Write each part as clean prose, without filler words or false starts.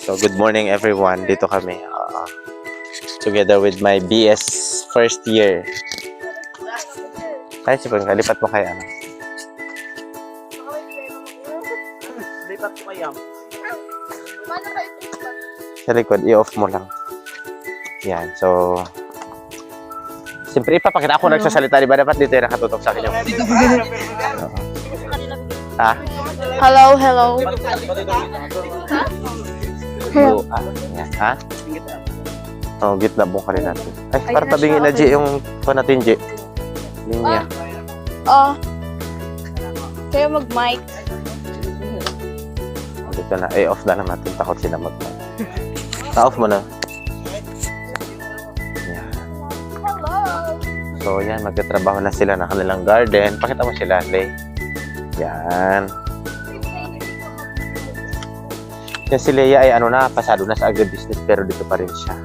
So, good morning everyone. Dito kami. Together with my BS first year. Ay, sipon ka. Lipat mo kaya, ano? Lipat ko kaya. Sa likod, i-off mo lang. Yan. So, siyempre, ipapakita ako nagsasalita. Di ba dapat dito yung nakatutok sa akin yung... Ha? Hello, hello. Hello. Yan. Ha? Oh, gitna bong kali natin. Ay, para tabingin na G yung pa natin G. Linya. Kayo mag-mic. Dito na. Eh, off na lang natin. Takot sila mag-mic. Ta-off mo na. Yan. So, yan. Magtatrabaho na sila ng kanilang garden. Pakita mo sila, Lay. Yan. Yan si Leia ay ano na, pasado na sa agribusiness pero dito pa rin siya.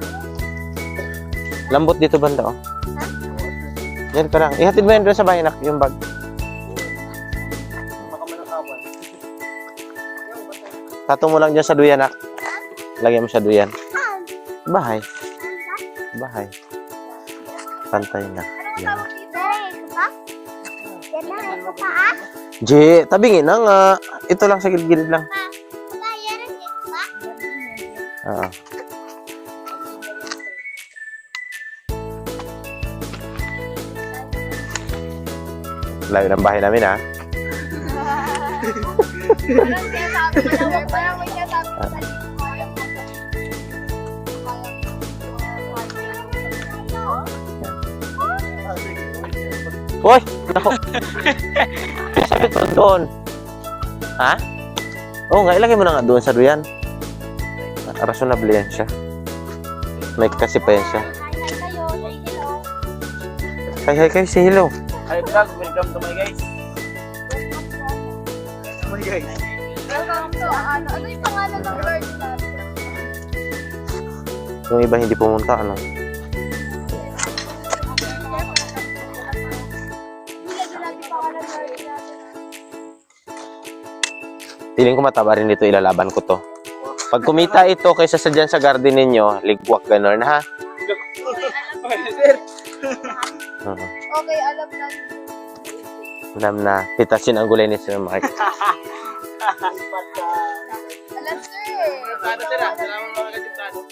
Lambot dito banda, oh. Yan ka lang. Ihatid mo yan doon sa bahay, nak, yung bag. Tato mo lang dyan sa duyan, nak. Lagyan mo sa duyan. Bahay. Bahay. Pantay na. Yan. J, tabingin na nga. Ito lang sa gilid lang. Oo. Layo ng bahay namin, ha? Hoy! Nako! Sabi ko doon. Ha? Oo nga, ilagay mo na nga doon sa duyan. Rationable yan siya. May kasi pa yan siya. Hi, kayo, say hello. Hi vlog, welcome to my guys. My guys. Welcome to, ano yung pangalan ng word natin? Yung iba hindi pumunta, ano? Feeling ko mataba rin dito, ilalaban ko to. Pag kumita ito kaysa sa dyan sa garden ninyo, ligwak gano'n, ha? Okay, alam na. Alam na, pitasin ang gulay ni Sir Mark. Alam, sir. Ano sir ah? Salamat mga kasimpado.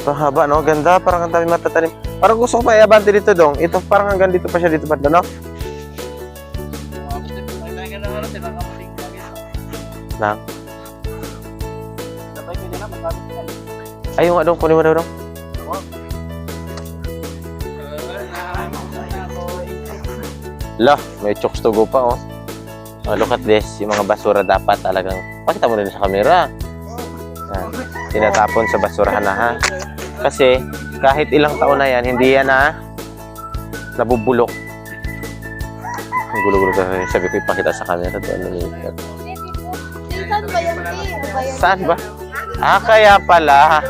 Pahaba, no? Ganda, parang ang dami matatanim. Parang gusto ko pa i-abante dito, dong. Ito, parang hanggang dito pa siya dito pa, no? Lang. Ay, yung adong, kunin mo daw, dong. Lah, may chokes to go pa, oh. Look at this. Yung mga basura dapat talagang... Pakita mo rin sa camera. Yan. Tinatapon sa basurahan na, ha? Kasi, kahit ilang taon na yan, hindi yan, ha? Nabubulok. Ang gulo-gulo ka. Sabi ko, ipakita sa camera. Saan ba yan, T? Saan ba? Ah, kaya pala.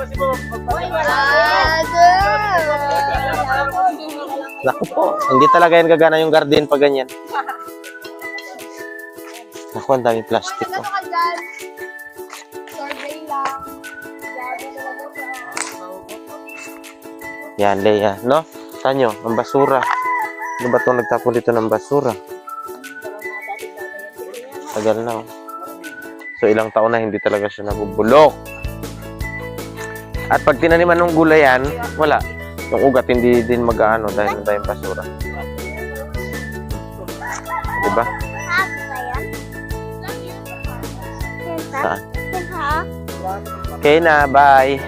Naku po, hindi talaga yan gagana yung garden pag ganyan. Naku, ang daming plastic. Oh. Yan, Leia, no? Tanyo, ang basura. Ano ba itong nagtapon dito ng basura? Tagal na, oh. So, ilang taon na hindi talaga siya nabubulok. At pag tinaniman ng gulay yan, wala. Yung ugat hindi din mag-ano dahil na tayong basura. Diba? Saan? Okay na, bye.